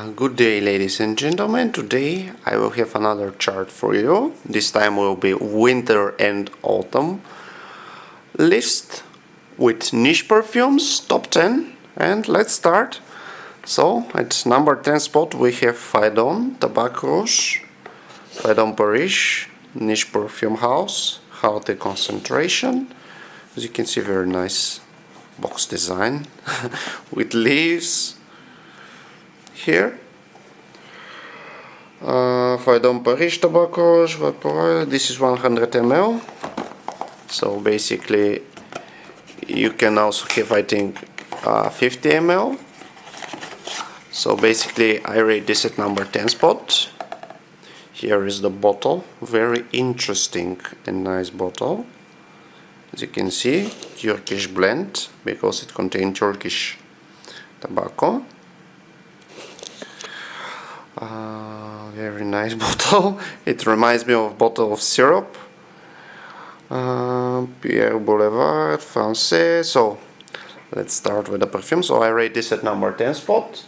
Good day, ladies and gentlemen. Today I will have another chart for you. This time will be winter and autumn list with niche perfumes, top 10, and let's start. So at number 10 spot we have Faidon Tabac Rouge, Faidon Paris, niche perfume house, healthy concentration. As you can see, very nice box design with leaves. Here, Faidon Paris tobacco, this is 100 ml. So basically, you can also have, I think, 50 ml. So basically, I rate this at number 10 spot. Here is the bottle, very interesting and nice bottle. As you can see, Turkish blend because it contains Turkish tobacco. Very nice bottle. It reminds me of a bottle of syrup. Pierre Boulevard, Français. So let's start with the perfume. So I rate this at number 10 spot.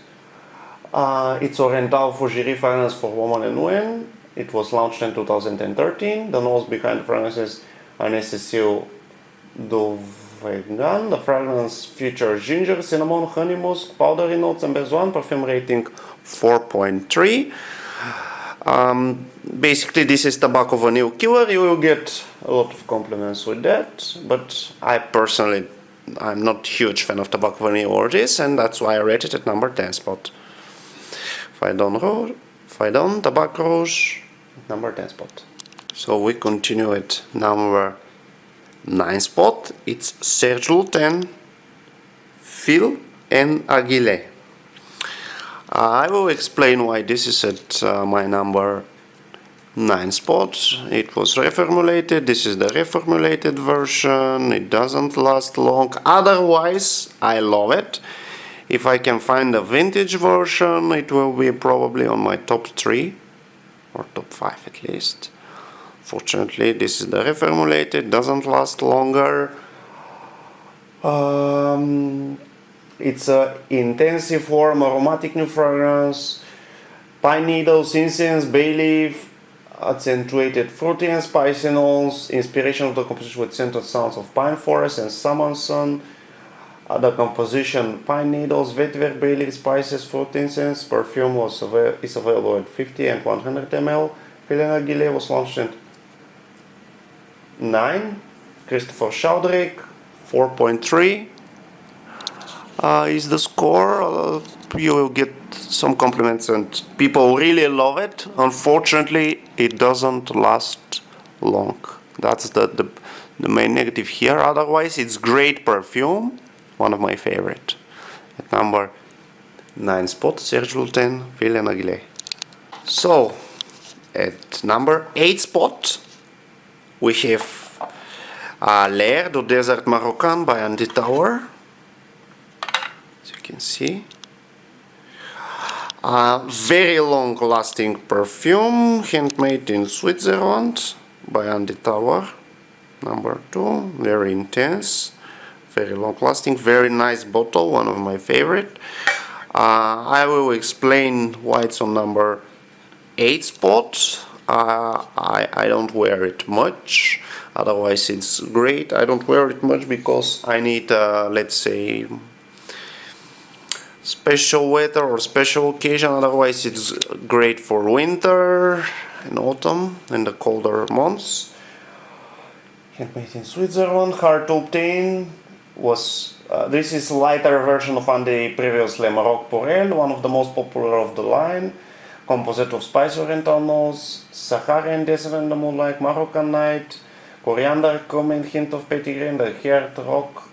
It's Oriental Fougere fragrance for woman and men. It was launched in 2013. The nose behind the fragrance is Anne Cecile Dauvegan. The fragrance features ginger, cinnamon, honey musk, powdery notes, and benzoin. Perfume rating 4.3. Basically, this is tobacco vanille killer. You will get a lot of compliments with that, but I'm not a huge fan of tobacco vanille or this, and that's why I rate it at number 10 spot. Faidon Tabac Rouge, number 10 spot. So we continue at number 9 spot. It's Serge Lutens, Fil and Aguilé. I will explain why this is at my number 9 spot. It was reformulated. This is the reformulated version. It doesn't last long. Otherwise, I love it. If I can find a vintage version, it will be probably on my top 3 or top 5 at least. Fortunately, this is the reformulated. Doesn't last longer. It's an intensive, warm, aromatic new fragrance. Pine needles, incense, bay leaf, accentuated fruity and spicy notes. Inspiration of the composition with scented sounds of pine forest and salmon sun. The composition: pine needles, vetiver, bay leaf, spices, fruit, incense. Perfume is available at 50 and 100 ml. Killian Aguilé was launched in 9. Christopher Chaudric, 4.3. Is the score. You will get some compliments and people really love it. Unfortunately, it doesn't last long. That's the main negative here. Otherwise, it's great perfume. One of my favorite. At number 9 spot, Serge Lutens, Killian Aguilé. So, at number 8 spot, we have L'air du Désert Marocain by Andy Tower. Can see very long lasting perfume, handmade in Switzerland by Andy Tower. Number 2, very intense, very long lasting, very nice bottle, one of my favorite. I will explain why it's on number 8 spot. I don't wear it much, otherwise it's great. I don't wear it much because I need let's say special weather or special occasion. Otherwise it's great for winter and autumn and the colder months. Handmade in Switzerland, hard to obtain. This is lighter version of the previous Le Maroc Porel, one of the most popular of the line. Composite of spice oriental notes, Saharan desert in the moonlight, Moroccan night, coriander, cumin, hint of petitgrain, and the heart rock,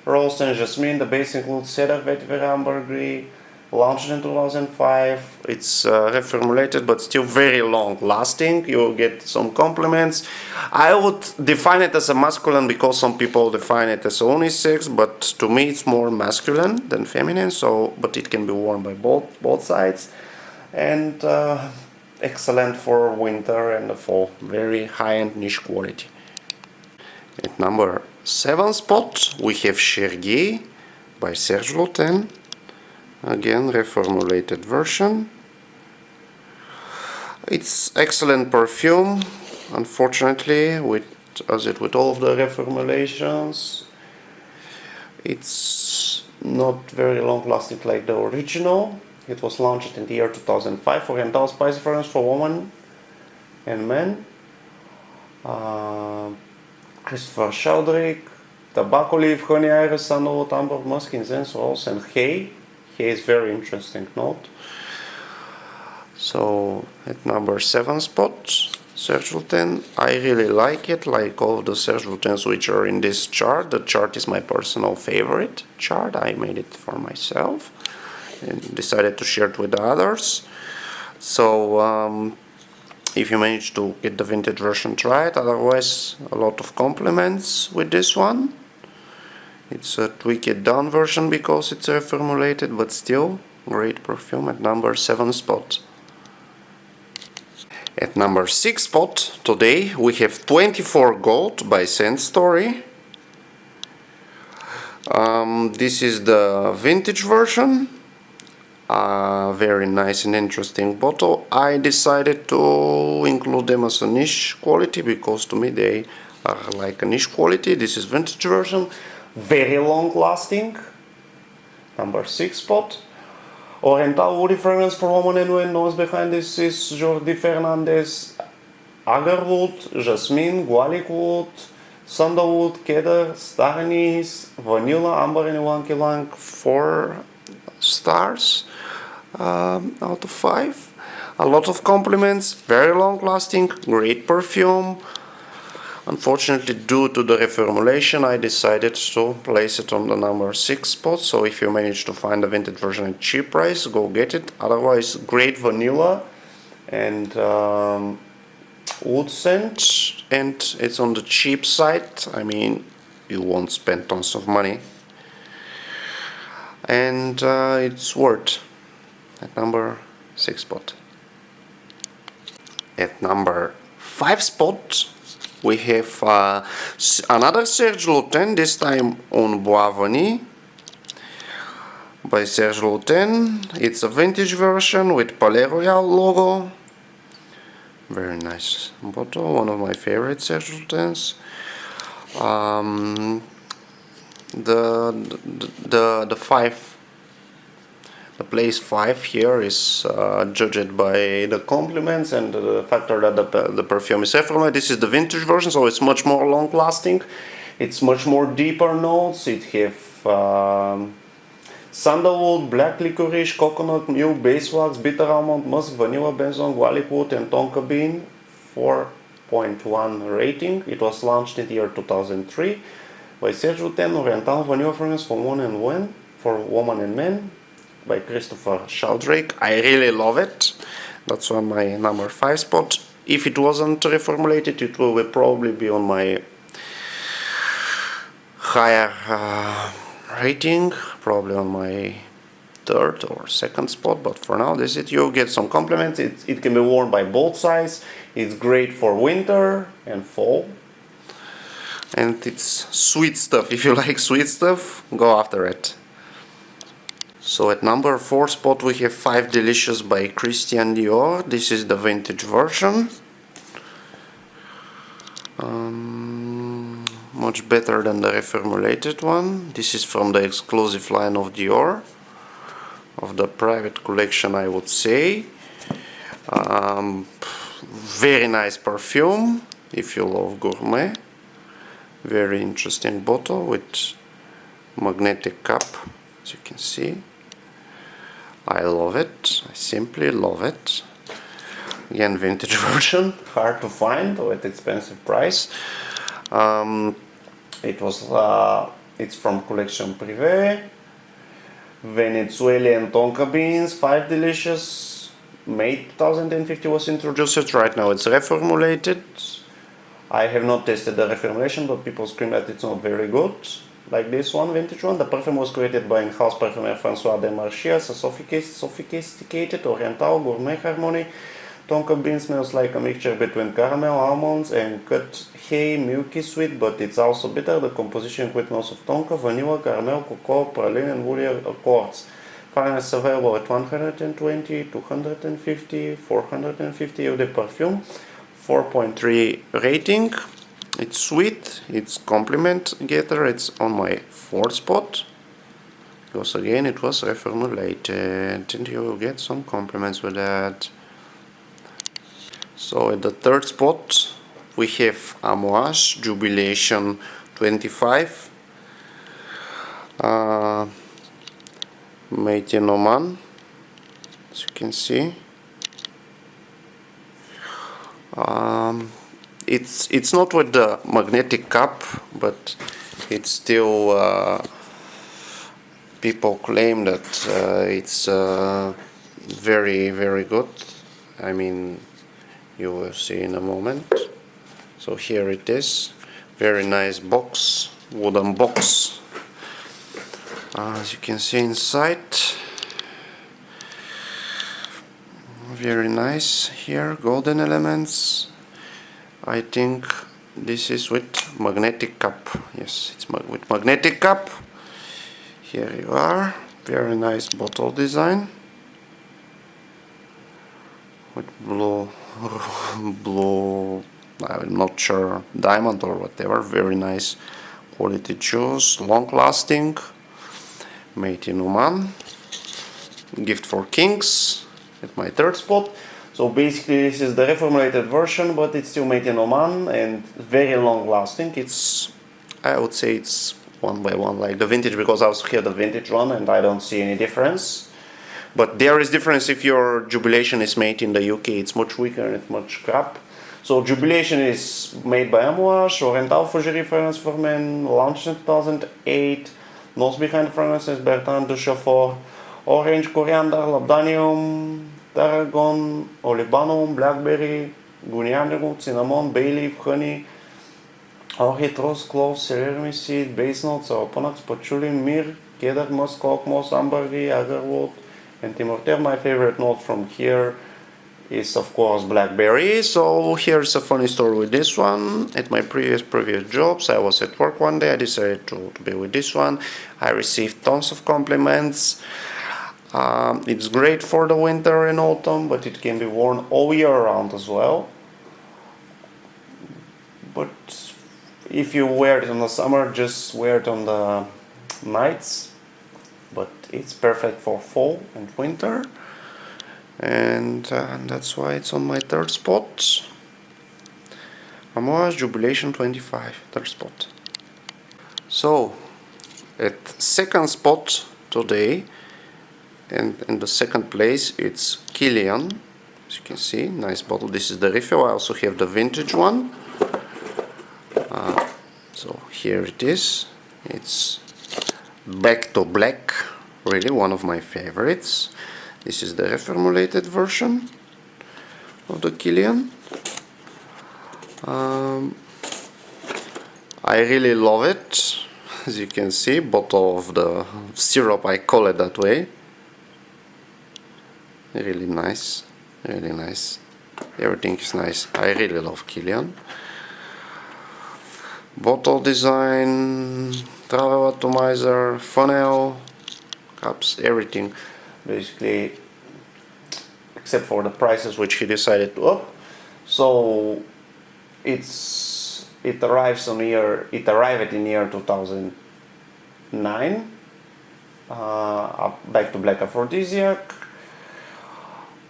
rose and jasmine. The base includes cedar, vetiver, ambergris. Launched in 2005. It's reformulated but still very long lasting. You'll get some compliments. I would define it as a masculine because some people define it as unisex, but to me it's more masculine than feminine. But it can be worn by both sides, and excellent for winter and the fall. Very high-end niche quality. At number 7 spot we have Cherguet by Serge Lutens, again reformulated version. It's excellent perfume. Unfortunately, as with all of the reformulations, it's not very long lasting like the original. It was launched in the year 2005, Oriental spicy fragrance for women and men. Christopher Sheldrake, tobacco leaf, honey iris, sandalwood, amber, musk, incense, rose, and hay. Hay is very interesting note. So at number 7 spot, Serge Lutens. I really like it, like all of the Serge Lutens which are in this chart. The chart is my personal favorite chart. I made it for myself and decided to share it with the others. So if you manage to get the vintage version, try it. Otherwise, a lot of compliments with this one. It's a tweaked down version because it's reformulated, but still great perfume at number 7 spot. At number 6 spot today we have 24 Gold by Scent Story. This is the vintage version. Very nice and interesting bottle. I decided to include them as a niche quality because to me they are like a niche quality. This is vintage version. Very long lasting. Number 6 spot. Oriental woody fragrance for women and men. Nose behind this is Jordi Fernandez, agarwood, jasmine, gualic wood, sandalwood, cedar, star anise, vanilla, amber, and ylang ylang. 4 stars out of 5. A lot of compliments. Very long lasting. Great perfume. Unfortunately, due to the reformulation, I decided to place it on the number 6 spot. So if you manage to find a vintage version at cheap price, go get it. Otherwise, great vanilla and wood scent, and it's on the cheap side. I mean, you won't spend tons of money, and it's worth at number 6 spot. At number 5 spot we have another Serge Lutens, this time on Bois Vanille by Serge Lutens. It's a vintage version with Palais Royal logo. Very nice bottle, one of my favorite Serge Lutens. The place 5 here is judged by the compliments and the factor that the perfume is reformulated. This is the vintage version, so it's much more long lasting. It's much more deeper notes. It have sandalwood, black licorice, coconut, milk, beeswax, bitter almond, musk, vanilla, benzoin, gualic wood, and tonka bean. 4.1 rating. It was launched in the year 2003 by Serge Lutens, Oriental vanilla fragrance for women and men, by Christopher Sheldrake. I really love it. That's on my number 5 spot. If it wasn't reformulated, it will probably be on my higher rating, probably on my 3rd or 2nd spot, but for now this is it. You get some compliments. It can be worn by both sides. It's great for winter and fall, and it's sweet stuff. If you like sweet stuff, go after it. So at number 4 spot we have 5 Delicious by Christian Dior. This is the vintage version. Much better than the reformulated one. This is from the exclusive line of Dior, of the private collection, I would say. Very nice perfume if you love gourmet. Very interesting bottle with magnetic cap, as you can see. I love it. I simply love it. Again, vintage version, hard to find at expensive price. It's from collection Privé. Venezuelan tonka beans, 5 Delicious. May 2015 was introduced. Right now it's reformulated. I have not tasted the reformulation, but people scream that it's not very good. Like this one, vintage one. The perfume was created by in-house perfumer Francois Demarchais, a sophisticated oriental gourmet harmony. Tonka bean smells like a mixture between caramel, almonds, and cut hay, milky sweet, but it's also bitter. The composition includes notes of tonka, vanilla, caramel, cocoa, praline, and woody accords. Finance available at 120, 250, 450 of the perfume. 4.3 rating. It's sweet, it's compliment getter, it's on my fourth spot. Because again it was reformulated and you will get some compliments with that. So at the third spot we have Mosh Jubilation 25. Made in Oman, as you can see. It's not with the magnetic cap, but it's still people claim that it's very good. I mean, you will see in a moment. So here it is, very nice box, wooden box. As you can see inside, very nice here, golden elements. I think this is with magnetic cap. Yes, it's with magnetic cap. Here you are, very nice bottle design with blue, I'm not sure, diamond or whatever. Very nice quality shoes, long lasting. Made in Oman. Gift for kings at my third spot. So basically this is the reformulated version, but it's still made in Oman and very long lasting. It's, I would say it's one by one like the vintage, because I also have the vintage one and I don't see any difference. But there is difference if your Jubilation is made in the UK, it's much weaker and it's much crap. So Jubilation is made by Mosh, Oriental Fougere fragrance for men, launched in 2008. Nose behind fragrances, Bertrand de Chauffeur, Orange, Coriander, Labdanium, Tarragon, Olibanum, Blackberry, Guineanero, Cinnamon, Bay leaf, Honey, Orchid, Rose, Clove, Celerity Seed, Base Notes, Aroponax, Patchouli, Myrrh, Cedar, Musk, Oak Moss, Ambergris, Agarwood, and Timoteo. My favorite note from here is of course Blackberry. So here's a funny story with this one. At my previous jobs, I was at work one day, I decided to be with this one. I received tons of compliments. It's great for the winter and autumn, but it can be worn all year round as well. But if you wear it in the summer, just wear it on the nights. But it's perfect for fall and winter. And that's why it's on my third spot. Mosh Jubilation 25, third spot. So at second spot today, and in the second place it's Killian. As you can see, nice bottle. This is the refill. I also have the vintage one. So here it is. It's back to black, really one of my favorites. This is the reformulated version of the Killian. I really love it. As you can see, bottle of the syrup, I call it that way. Really nice, really nice. Everything is nice. I really love Killian. Bottle design, travel atomizer, funnel, cups, everything. Basically, except for the prices which he decided to up. So it arrived in year 2009. Back to black aphrodisiac.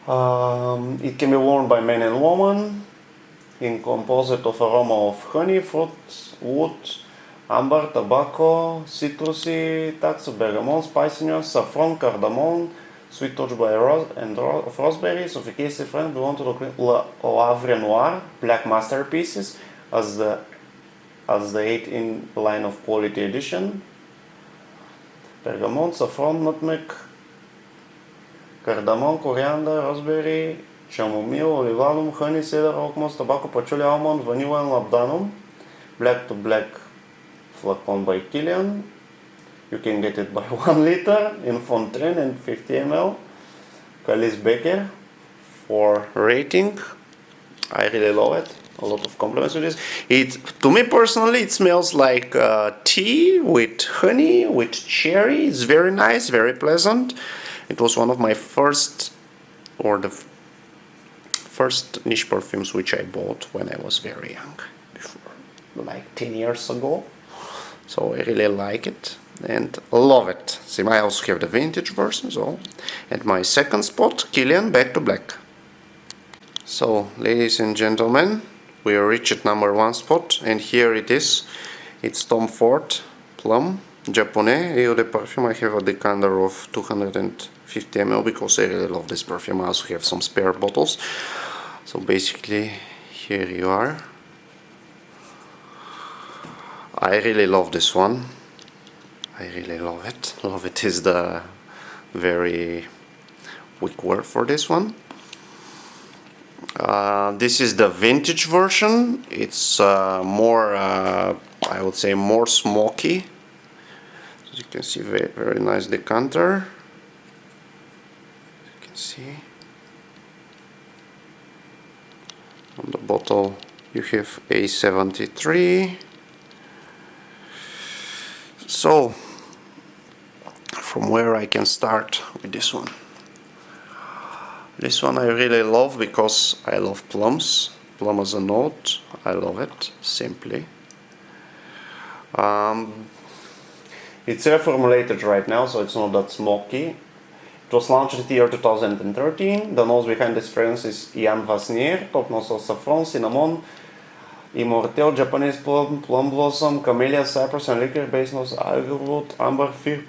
It can be worn by men and women in composite of aroma of honey, fruit, wood, amber, tobacco, citrusy, touch of bergamot, spiciness, saffron, cardamom, sweet touch by rose and of raspberry. So in case friend, we want to look at La Havre Noir, black masterpieces, as the 8 in line of quality edition. Bergamot, saffron, nutmeg, cardamom, coriander, raspberry, chamomile, olivalum, honey, cedar, oak moss, tobacco, patchouli, almond, vanilla, and labdanum. Black to black flacon by Killian. You can get it by 1 liter in Fontaine and 50 ml. Calice Becker for rating. I really love it. A lot of compliments with this. To me personally, it smells like tea with honey, with cherry. It's very nice, very pleasant. It was one of my first, or the first niche perfumes which I bought when I was very young, before, like 10 years ago. So I really like it and love it. See, I also have the vintage version. So, at my second spot, Killian, Back to Black. So, ladies and gentlemen, we reached number 1 spot, and here it is. It's Tom Ford Plum Japonais Eau de Parfum. I have a decanter of 250 ml because I really love this perfume. I also have some spare bottles. So basically, here you are. I really love this one. I really love it. Love it is the very weak word for this one. This is the vintage version. It's more, I would say, more smoky. As you can see, very, very nice decanter. You can see on the bottle you have A73. So, from where I can start with this one? This one I really love because I love plums. Plum as a note, I love it, simply. It's reformulated right now, so it's not that smoky. It was launched in the year 2013. The nose behind this fragrance is Ian Vasnier, top notes of saffron, cinnamon, Immortel, Japanese plum, plum blossom, camellia, cypress, and liquor-based notes, alderwood, amber, fir,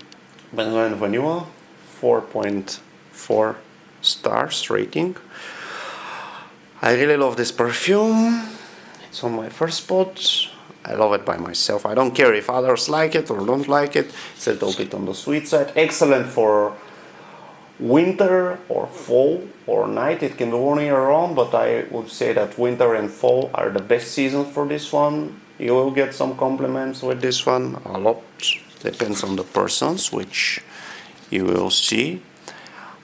benzoin, and vanilla. 4.4 stars rating. I really love this perfume. It's on my first spot. I love it by myself. I don't care if others like it or don't like it. It's a little bit on the sweet side. Excellent for winter or fall or night. It can be worn year round, but I would say that winter and fall are the best seasons for this one. You will get some compliments with this one. A lot. Depends on the persons, which you will see.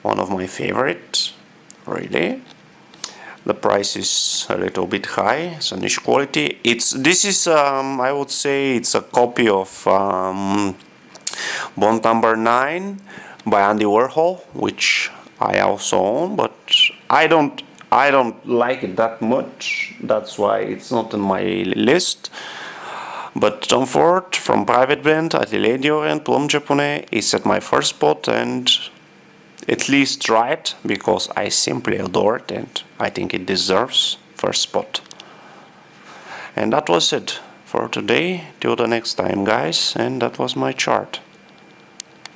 One of my favorites, really. The price is a little bit high. It's a niche quality. This is I would say it's a copy of Bond Number 9 by Andy Warhol, which I also own, but I don't like it that much. That's why it's not on my list. But Tom Ford from Private Brand, Atelier Dior and Plum Japonais is at my first spot, and at least try it because I simply adore it and I think it deserves first spot. And that was it for today. Till the next time, guys, and that was my chart.